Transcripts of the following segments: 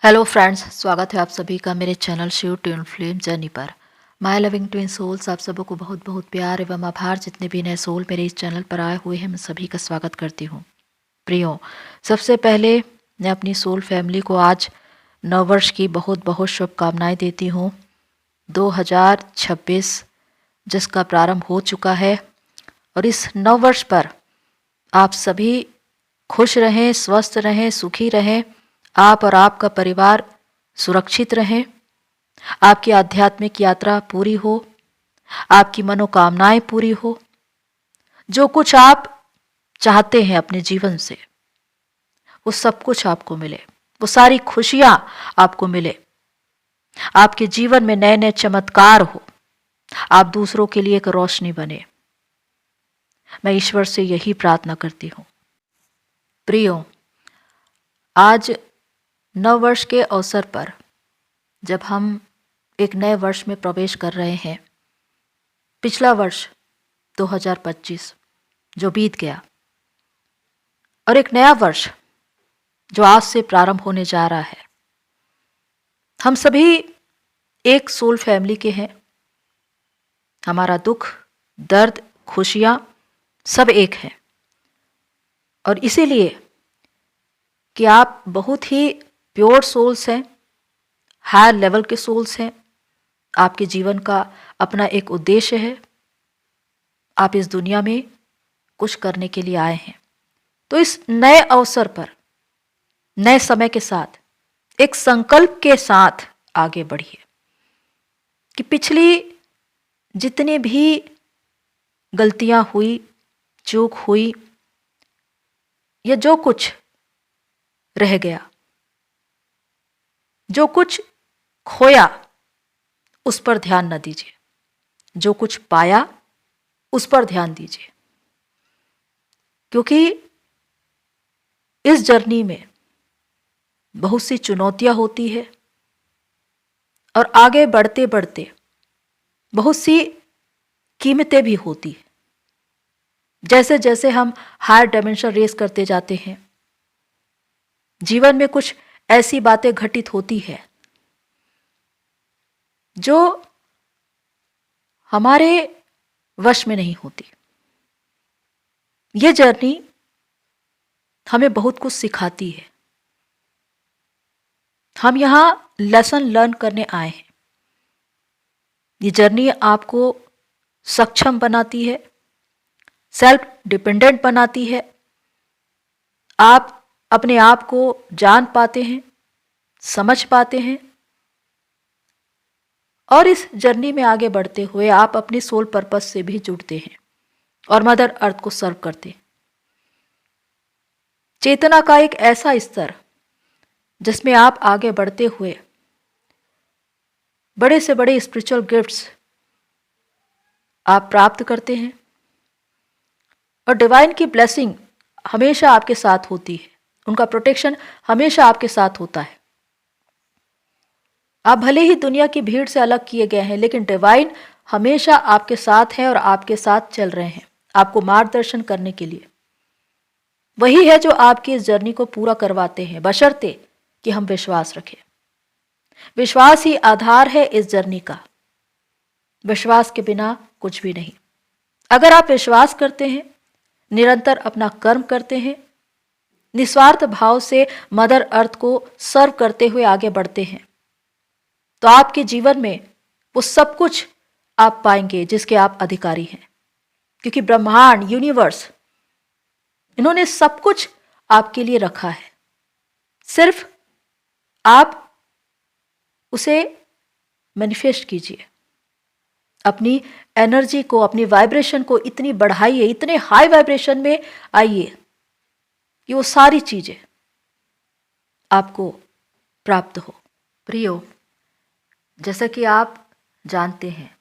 Hello friends, स्वागत है आप सभी का मेरे channel Shiv twin flame journey पर। माय लविंग ट्विन सोल्स, आप सबों को बहुत बहुत प्यार एवं आभार। जितने भी नए सोल मेरे इस चैनल पर आए हुए हैं, मैं सभी का स्वागत करती हूँ। प्रियो, सबसे पहले मैं अपनी सोल फैमिली को आज नववर्ष की बहुत बहुत शुभकामनाएं देती हूँ। 2026 जिसका प्रारंभ हो चुका है, और इस नववर्ष पर आप सभी खुश रहें, स्वस्थ रहें, सुखी रहें। आप और आपका परिवार सुरक्षित रहें। आपकी आध्यात्मिक यात्रा पूरी हो, आपकी मनोकामनाएं पूरी हो। जो कुछ आप चाहते हैं अपने जीवन से, वो सब कुछ आपको मिले। वो सारी खुशियां आपको मिले। आपके जीवन में नए नए चमत्कार हो। आप दूसरों के लिए एक रोशनी बने। मैं ईश्वर से यही प्रार्थना करती हूँ। प्रियो, आज नव वर्ष के अवसर पर जब हम एक नए वर्ष में प्रवेश कर रहे हैं, पिछला वर्ष 2025 जो बीत गया, और एक नया वर्ष जो आज से प्रारंभ होने जा रहा है, हम सभी एक सोल फैमिली के हैं। हमारा दुख, दर्द, खुशियां सब एक हैं। और इसीलिए कि आप बहुत ही प्योर सोल्स हैं, हायर लेवल के सोल्स हैं। आपके जीवन का अपना एक उद्देश्य है। आप इस दुनिया में कुछ करने के लिए आए हैं। तो इस नए अवसर पर, नए समय के साथ, एक संकल्प के साथ आगे बढ़िए कि पिछली जितनी भी गलतियां हुई, चूक हुई, या जो कुछ रह गया, जो कुछ खोया, उस पर ध्यान न दीजिए। जो कुछ पाया, उस पर ध्यान दीजिए। क्योंकि इस जर्नी में बहुत सी चुनौतियां होती है, और आगे बढ़ते बढ़ते बहुत सी कीमतें भी होती है। जैसे जैसे हम हायर डायमेंशन रेस करते जाते हैं, जीवन में कुछ ऐसी बातें घटित होती है जो हमारे वश में नहीं होती। ये जर्नी हमें बहुत कुछ सिखाती है। हम यहां लेसन लर्न करने आए हैं। ये जर्नी आपको सक्षम बनाती है, सेल्फ डिपेंडेंट बनाती है। आप अपने आप को जान पाते हैं, समझ पाते हैं, और इस जर्नी में आगे बढ़ते हुए आप अपनी सोल पर्पस से भी जुड़ते हैं और मदर अर्थ को सर्व करते हैं। चेतना का एक ऐसा स्तर जिसमें आप आगे बढ़ते हुए बड़े से बड़े स्पिरिचुअल गिफ्ट्स आप प्राप्त करते हैं, और डिवाइन की ब्लेसिंग हमेशा आपके साथ होती है। उनका प्रोटेक्शन हमेशा आपके साथ होता है। आप भले ही दुनिया की भीड़ से अलग किए गए हैं, लेकिन डिवाइन हमेशा आपके साथ है और आपके साथ चल रहे हैं, आपको मार्गदर्शन करने के लिए। वही है जो आपकी इस जर्नी को पूरा करवाते हैं, बशर्ते कि हम विश्वास रखें। विश्वास ही आधार है इस जर्नी का। विश्वास के बिना कुछ भी नहीं। अगर आप विश्वास करते हैं, निरंतर अपना कर्म करते हैं, निस्वार्थ भाव से मदर अर्थ को सर्व करते हुए आगे बढ़ते हैं, तो आपके जीवन में वो सब कुछ आप पाएंगे जिसके आप अधिकारी हैं। क्योंकि ब्रह्मांड, यूनिवर्स, इन्होंने सब कुछ आपके लिए रखा है। सिर्फ आप उसे मैनिफेस्ट कीजिए। अपनी एनर्जी को, अपनी वाइब्रेशन को इतनी बढ़ाइए, इतने हाई वाइब्रेशन में आइए कि वो सारी चीजें आपको प्राप्त हो। प्रियो, जैसा कि आप जानते हैं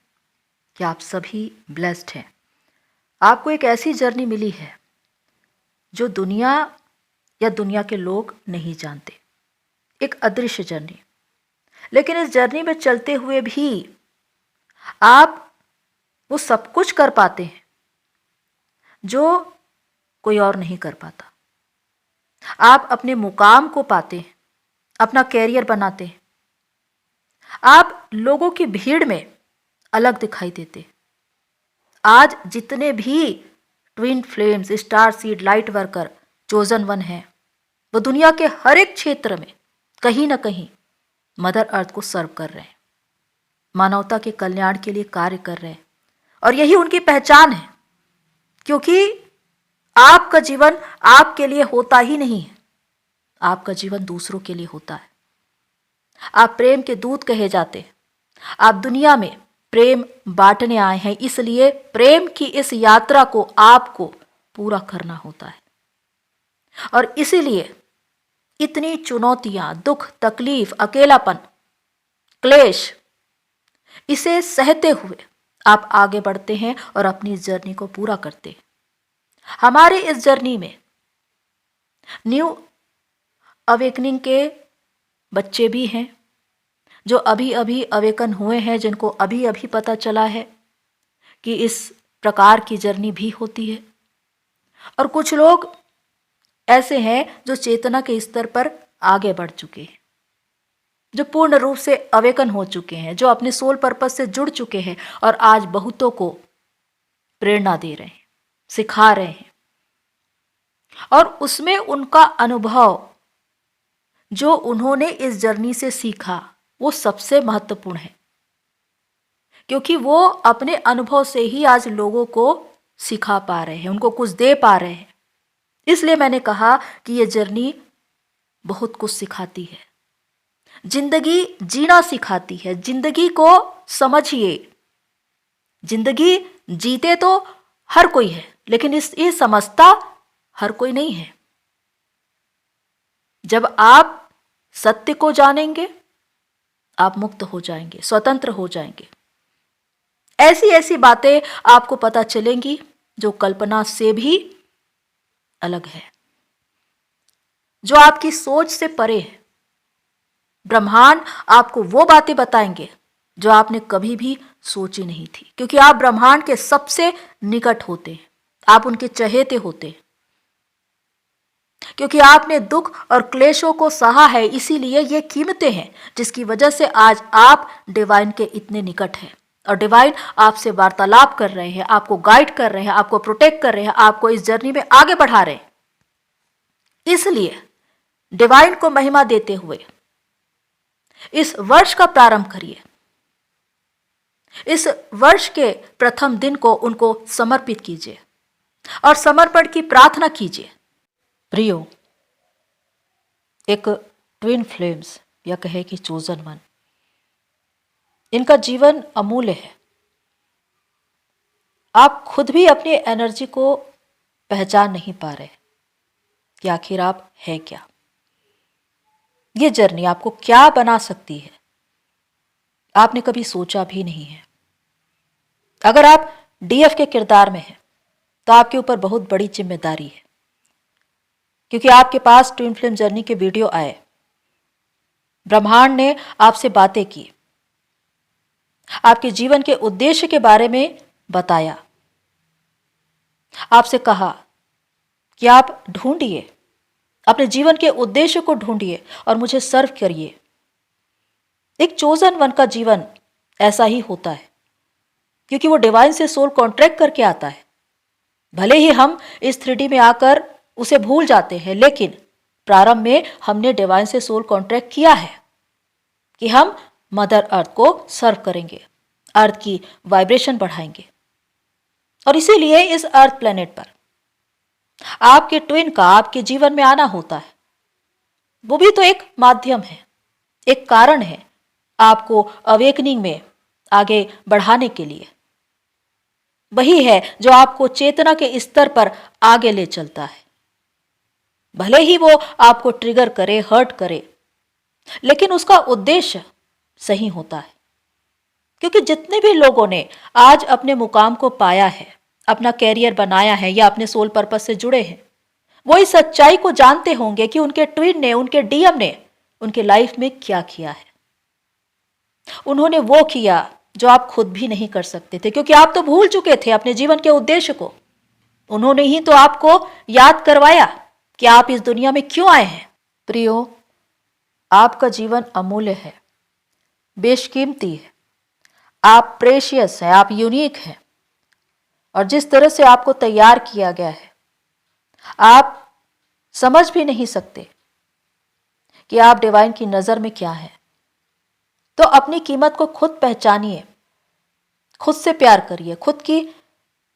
कि आप सभी ब्लेस्ड हैं। आपको एक ऐसी जर्नी मिली है जो दुनिया या दुनिया के लोग नहीं जानते। एक अदृश्य जर्नी। लेकिन इस जर्नी में चलते हुए भी आप वो सब कुछ कर पाते हैं जो कोई और नहीं कर पाता। आप अपने मुकाम को पाते हैं अपना कैरियर बनाते हैं, आप लोगों की भीड़ में अलग दिखाई देते। आज जितने भी twin flames, star seed, light worker, chosen one है, वो दुनिया के हर एक क्षेत्र में कहीं ना कहीं मदर अर्थ को सर्व कर रहे हैं, मानवता के कल्याण के लिए कार्य कर रहे हैं, और यही उनकी पहचान है। क्योंकि आपका जीवन आपके लिए होता ही नहीं है, आपका जीवन दूसरों के लिए होता है। आप प्रेम के दूत कहे जाते हैं। आप दुनिया में प्रेम बांटने आए हैं, इसलिए प्रेम की इस यात्रा को आपको पूरा करना होता है। और इसीलिए इतनी चुनौतियां, दुख, तकलीफ, अकेलापन, क्लेश, इसे सहते हुए आप आगे बढ़ते हैं और अपनी इस जर्नी को पूरा करते हैं। हमारे इस जर्नी में न्यू अवेकनिंग के बच्चे भी हैं, जो अभी अभी अवेकन हुए हैं, जिनको अभी अभी पता चला है कि इस प्रकार की जर्नी भी होती है। और कुछ लोग ऐसे हैं जो चेतना के स्तर पर आगे बढ़ चुके हैं, जो पूर्ण रूप से अवेकन हो चुके हैं, जो अपने सोल पर्पस से जुड़ चुके हैं और आज बहुतों को प्रेरणा दे रहे हैं, सिखा रहे हैं। और उसमें उनका अनुभव, जो उन्होंने इस जर्नी से सीखा, वो सबसे महत्वपूर्ण है, क्योंकि वो अपने अनुभव से ही आज लोगों को सिखा पा रहे हैं, उनको कुछ दे पा रहे हैं। इसलिए मैंने कहा कि ये जर्नी बहुत कुछ सिखाती है, जिंदगी जीना सिखाती है। जिंदगी को समझिए, जिंदगी जीते तो हर कोई है, लेकिन ये समझता हर कोई नहीं है। जब आप सत्य को जानेंगे, आप मुक्त हो जाएंगे, स्वतंत्र हो जाएंगे। ऐसी ऐसी बातें आपको पता चलेंगी जो कल्पना से भी अलग है, जो आपकी सोच से परे है। ब्रह्मांड आपको वो बातें बताएंगे जो आपने कभी भी सोची नहीं थी, क्योंकि आप ब्रह्मांड के सबसे निकट होते हैं, आप उनके चहेते होते हैं। क्योंकि आपने दुख और क्लेशों को सहा है, इसीलिए ये कीमतें हैं जिसकी वजह से आज आप डिवाइन के इतने निकट हैं। और डिवाइन आपसे वार्तालाप कर रहे हैं, आपको गाइड कर रहे हैं, आपको प्रोटेक्ट कर रहे हैं, आपको इस जर्नी में आगे बढ़ा रहे हैं। इसलिए डिवाइन को महिमा देते हुए इस वर्ष का प्रारंभ करिए। इस वर्ष के प्रथम दिन को उनको समर्पित कीजिए और समर्पण की प्रार्थना कीजिए। प्रियो, एक ट्विन फ्लेम्स या कहे कि चोजन वन, इनका जीवन अमूल्य है। आप खुद भी अपनी एनर्जी को पहचान नहीं पा रहे कि आखिर आप है क्या। ये जर्नी आपको क्या बना सकती है, आपने कभी सोचा भी नहीं है। अगर आप डीएफ के किरदार में हैं तो आपके ऊपर बहुत बड़ी जिम्मेदारी है, क्योंकि आपके पास ट्विन फ्लेम जर्नी के वीडियो आए, ब्रह्मांड ने आपसे बातें की, आपके जीवन के उद्देश्य के बारे में बताया, आपसे कहा कि आप ढूंढिए, अपने जीवन के उद्देश्य को ढूंढिए और मुझे सर्व करिए। एक चोजन वन का जीवन ऐसा ही होता है, क्योंकि वो डिवाइन से सोल कॉन्ट्रैक्ट करके आता है। भले ही हम इस 3D में आकर उसे भूल जाते हैं, लेकिन प्रारंभ में हमने डिवाइन से सोल कॉन्ट्रैक्ट किया है कि हम मदर अर्थ को सर्व करेंगे, अर्थ की वाइब्रेशन बढ़ाएंगे। और इसीलिए इस अर्थ प्लेनेट पर आपके ट्विन का आपके जीवन में आना होता है। वो भी तो एक माध्यम है, एक कारण है आपको अवेकनिंग में आगे बढ़ाने के लिए। वही है जो आपको चेतना के स्तर पर आगे ले चलता है। भले ही वो आपको ट्रिगर करे, हर्ट करे, लेकिन उसका उद्देश्य सही होता है। क्योंकि जितने भी लोगों ने आज अपने मुकाम को पाया है, अपना कैरियर बनाया है या अपने सोल पर्पस से जुड़े हैं, वो इस सच्चाई को जानते होंगे कि उनके ट्विन ने, उनके डीएम ने उनके लाइफ में क्या किया है। उन्होंने वो किया जो आप खुद भी नहीं कर सकते थे, क्योंकि आप तो भूल चुके थे अपने जीवन के उद्देश्य को। उन्होंने ही तो आपको याद करवाया कि आप इस दुनिया में क्यों आए हैं। प्रियो, आपका जीवन अमूल्य है, बेशकीमती है, आप प्रेशियस हैं, आप यूनिक हैं। और जिस तरह से आपको तैयार किया गया है, आप समझ भी नहीं सकते कि आप डिवाइन की नजर में क्या है। तो अपनी कीमत को खुद पहचानिए, खुद से प्यार करिए, खुद की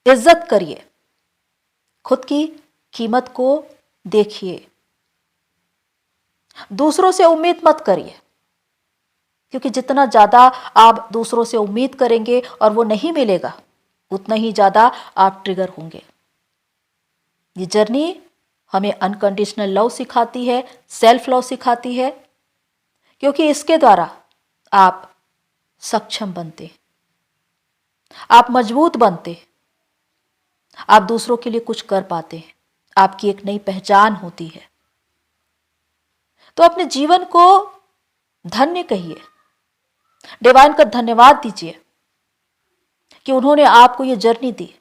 इज्जत करिए, खुद की कीमत को देखिए। दूसरों से उम्मीद मत करिए, क्योंकि जितना ज्यादा आप दूसरों से उम्मीद करेंगे और वो नहीं मिलेगा, उतना ही ज्यादा आप ट्रिगर होंगे। ये जर्नी हमें अनकंडीशनल लव सिखाती है, सेल्फ लव सिखाती है, क्योंकि इसके द्वारा आप सक्षम बनते, आप मजबूत बनते, आप दूसरों के लिए कुछ कर पाते हैं, आपकी एक नई पहचान होती है। तो अपने जीवन को धन्य कहिए, डिवाइन का धन्यवाद दीजिए कि उन्होंने आपको ये जर्नी दी।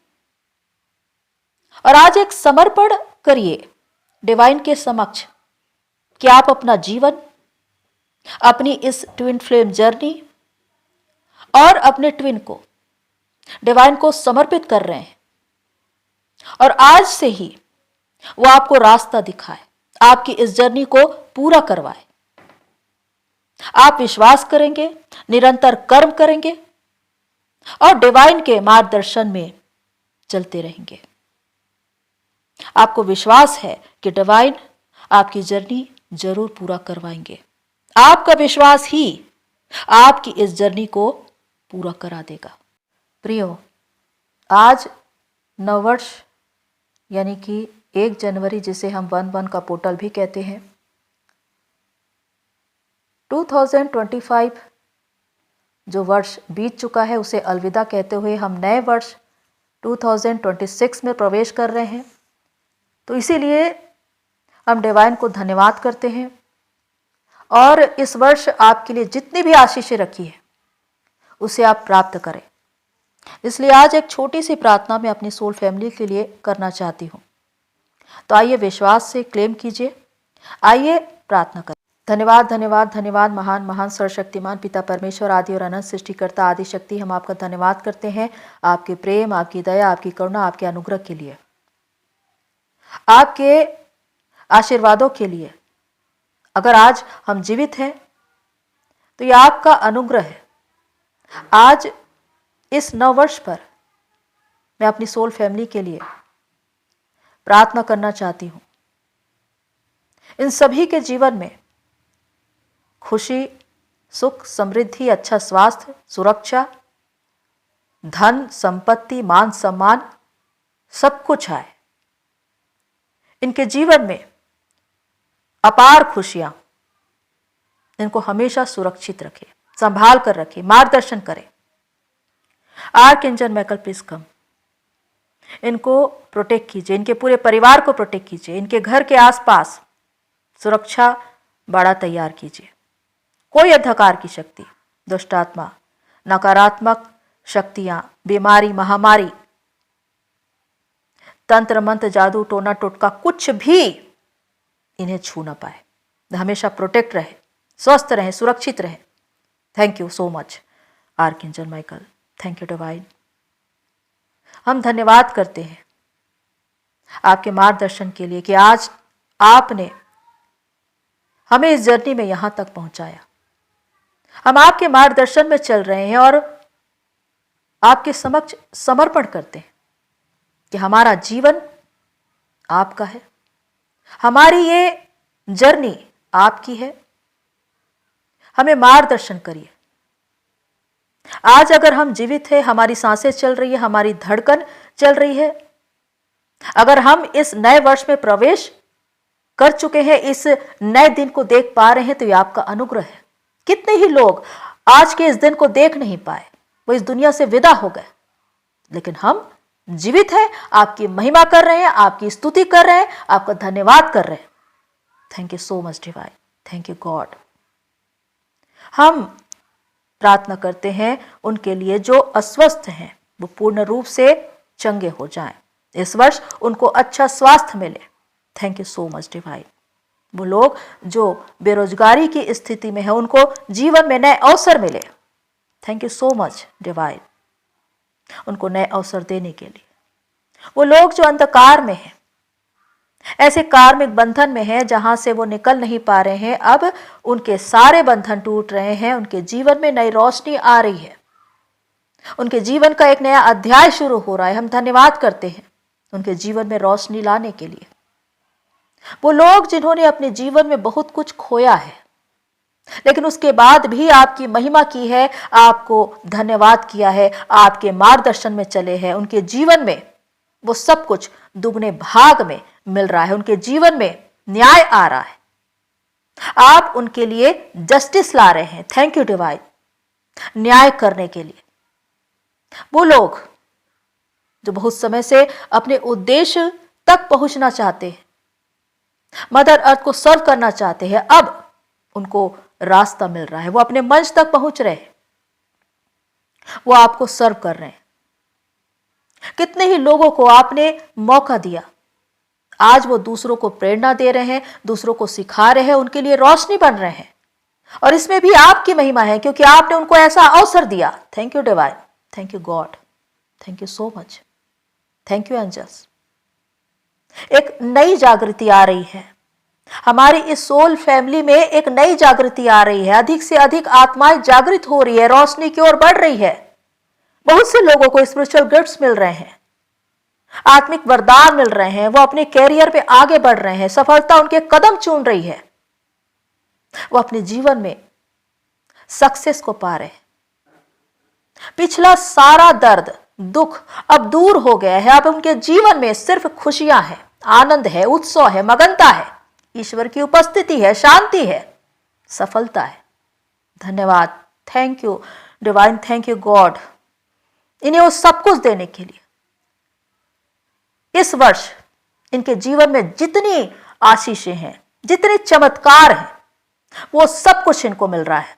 और आज एक समर्पण करिए डिवाइन के समक्ष कि आप अपना जीवन, अपनी इस ट्विन फ्लेम जर्नी और अपने ट्विन को डिवाइन को समर्पित कर रहे हैं। और आज से ही वो आपको रास्ता दिखाए, आपकी इस जर्नी को पूरा करवाए। आप विश्वास करेंगे, निरंतर कर्म करेंगे और डिवाइन के मार्गदर्शन में चलते रहेंगे। आपको विश्वास है कि डिवाइन आपकी जर्नी जरूर पूरा करवाएंगे। आपका विश्वास ही आपकी इस जर्नी को पूरा करा देगा। प्रियो, आज नववर्ष यानी कि 1 जनवरी, जिसे हम 1/1 का पोर्टल भी कहते हैं, 2025 जो वर्ष बीत चुका है उसे अलविदा कहते हुए हम नए वर्ष 2026 में प्रवेश कर रहे हैं। तो इसीलिए हम डिवाइन को धन्यवाद करते हैं और इस वर्ष आपके लिए जितनी भी आशीषें रखी है उसे आप प्राप्त करें। इसलिए आज एक छोटी सी प्रार्थना मैं अपनी सोल फैमिली के लिए करना चाहती हूँ। तो आइए विश्वास से क्लेम कीजिए, आइए प्रार्थना करें। धन्यवाद धन्यवाद धन्यवाद महान महान सर्वशक्तिमान पिता परमेश्वर, आदि और अनंत सृष्टिकर्ता आदि शक्ति, हम आपका धन्यवाद करते हैं आपके प्रेम, आपकी दया, आपकी करुणा, आपके अनुग्रह के लिए, आपके आशीर्वादों के लिए। अगर आज हम जीवित हैं तो यह आपका अनुग्रह है। आज इस नववर्ष पर मैं अपनी सोल फैमिली के लिए प्रार्थना करना चाहती हूँ। इन सभी के जीवन में खुशी, सुख, समृद्धि, अच्छा स्वास्थ्य, सुरक्षा, धन, संपत्ति, मान सम्मान सब कुछ आए। इनके जीवन में अपार खुशियां, इनको हमेशा सुरक्षित रखे, संभाल कर रखे, मार्गदर्शन करे। आर्कएंजल माइकल प्लीज कम, इनको प्रोटेक्ट कीजिए, इनके पूरे परिवार को प्रोटेक्ट कीजिए, इनके घर के आसपास सुरक्षा बाड़ा तैयार कीजिए। कोई अंधकार की शक्ति, दुष्ट आत्मा, नकारात्मक शक्तियां, बीमारी, महामारी, तंत्र मंत्र, जादू टोना टोटका कुछ भी इन्हें छू ना पाए। हमेशा प्रोटेक्ट रहे, स्वस्थ रहे, सुरक्षित रहे। Thank you so much archangel Michael, thank you divine. हम धन्यवाद करते हैं आपके मार्गदर्शन के लिए कि आज आपने हमें इस जर्नी में यहां तक पहुंचाया। हम आपके मार्गदर्शन में चल रहे हैं और आपके समक्ष समर्पण करते हैं कि हमारा जीवन आपका है, हमारी ये जर्नी आपकी है। हमें मार्गदर्शन करिए। आज अगर हम जीवित हैं, हमारी सांसें चल रही है, हमारी धड़कन चल रही है, अगर हम इस नए वर्ष में प्रवेश कर चुके हैं, इस नए दिन को देख पा रहे हैं, तो ये आपका अनुग्रह है। कितने ही लोग आज के इस दिन को देख नहीं पाए, वो इस दुनिया से विदा हो गए, लेकिन हम जीवित हैं, आपकी महिमा कर रहे हैं, आपकी स्तुति कर रहे हैं, आपका धन्यवाद कर रहे हैं। Thank you so much divine, thank you God. हम प्रार्थना करते हैं उनके लिए जो अस्वस्थ हैं, वो पूर्ण रूप से चंगे हो जाएं। इस वर्ष उनको अच्छा स्वास्थ्य मिले। Thank you so much divine. वो लोग जो बेरोजगारी की स्थिति में है उनको जीवन में नए अवसर मिले। Thank you so much divine, उनको नए अवसर देने के लिए। वो लोग जो अंधकार में हैं, ऐसे कार्मिक बंधन में हैं जहां से वो निकल नहीं पा रहे हैं, अब उनके सारे बंधन टूट रहे हैं, उनके जीवन में नई रोशनी आ रही है, उनके जीवन का एक नया अध्याय शुरू हो रहा है। हम धन्यवाद करते हैं उनके जीवन में रोशनी लाने के लिए। वो लोग जिन्होंने अपने जीवन में बहुत कुछ खोया है, लेकिन उसके बाद भी आपकी महिमा की है, आपको धन्यवाद किया है, आपके मार्गदर्शन में चले हैं, उनके जीवन में वो सब कुछ दुगने भाग में मिल रहा है, उनके जीवन में न्याय आ रहा है, आप उनके लिए जस्टिस ला रहे हैं। थैंक यू डिवाइन, न्याय करने के लिए। वो लोग जो बहुत समय से अपने उद्देश्य तक पहुंचना चाहते हैं, मदर अर्थ को सर्व करना चाहते हैं, अब उनको रास्ता मिल रहा है, वो अपने मंच तक पहुंच रहे हैं, वो आपको सर्व कर रहे हैं। कितने ही लोगों को आपने मौका दिया, आज वो दूसरों को प्रेरणा दे रहे हैं, दूसरों को सिखा रहे हैं, उनके लिए रोशनी बन रहे हैं, और इसमें भी आपकी महिमा है क्योंकि आपने उनको ऐसा अवसर दिया। Thank you divine, thank you God, thank you so much, thank you angels. एक नई जागृति आ रही है हमारी इस सोल फैमिली में, एक नई जागृति आ रही है, अधिक से अधिक आत्माएं जागृत हो रही है, रोशनी की ओर बढ़ रही है। बहुत से लोगों को स्पिरिचुअल गिफ्ट्स मिल रहे हैं, आत्मिक वरदान मिल रहे हैं, वो अपने कैरियर पे आगे बढ़ रहे हैं, सफलता उनके कदम चूम रही है, वो अपने जीवन में सक्सेस को पा रहे हैं। पिछला सारा दर्द दुख अब दूर हो गया है, अब उनके जीवन में सिर्फ खुशियां हैं, आनंद है, उत्सव है, मगनता है, ईश्वर की उपस्थिति है, शांति है, सफलता है। धन्यवाद, thank you divine, thank you God, इन्हें वो सब कुछ देने के लिए। इस वर्ष इनके जीवन में जितनी आशीषें हैं, जितने चमत्कार हैं, वो सब कुछ इनको मिल रहा है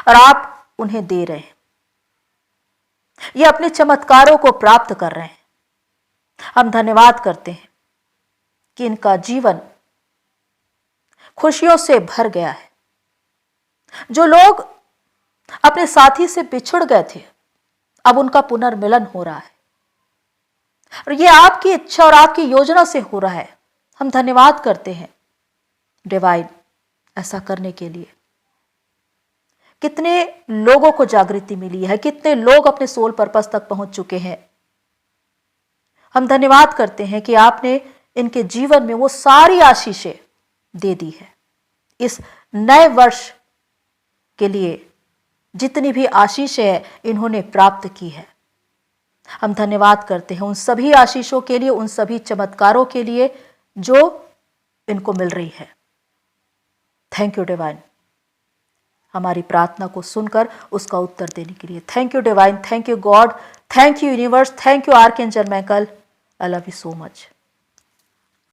और आप उन्हें दे रहे हैं। ये अपने चमत्कारों को प्राप्त कर रहे हैं। हम धन्यवाद करते हैं कि इनका जीवन खुशियों से भर गया है। जो लोग अपने साथी से बिछुड़ गए थे, अब उनका पुनर्मिलन हो रहा है, और ये आपकी इच्छा और आपकी योजना से हो रहा है। हम धन्यवाद करते हैं डिवाइन ऐसा करने के लिए। कितने लोगों को जागृति मिली है, कितने लोग अपने सोल पर्पस तक पहुंच चुके हैं। हम धन्यवाद करते हैं कि आपने इनके जीवन में वो सारी आशीषें दे दी है। इस नए वर्ष के लिए जितनी भी आशीषें है इन्होंने प्राप्त की है, हम धन्यवाद करते हैं उन सभी आशीषों के लिए, उन सभी चमत्कारों के लिए जो इनको मिल रही है। थैंक यू डिवाइन, हमारी प्रार्थना को सुनकर उसका उत्तर देने के लिए। Thank you divine, thank you God, thank you universe, thank you archangel Michael. I love you so much.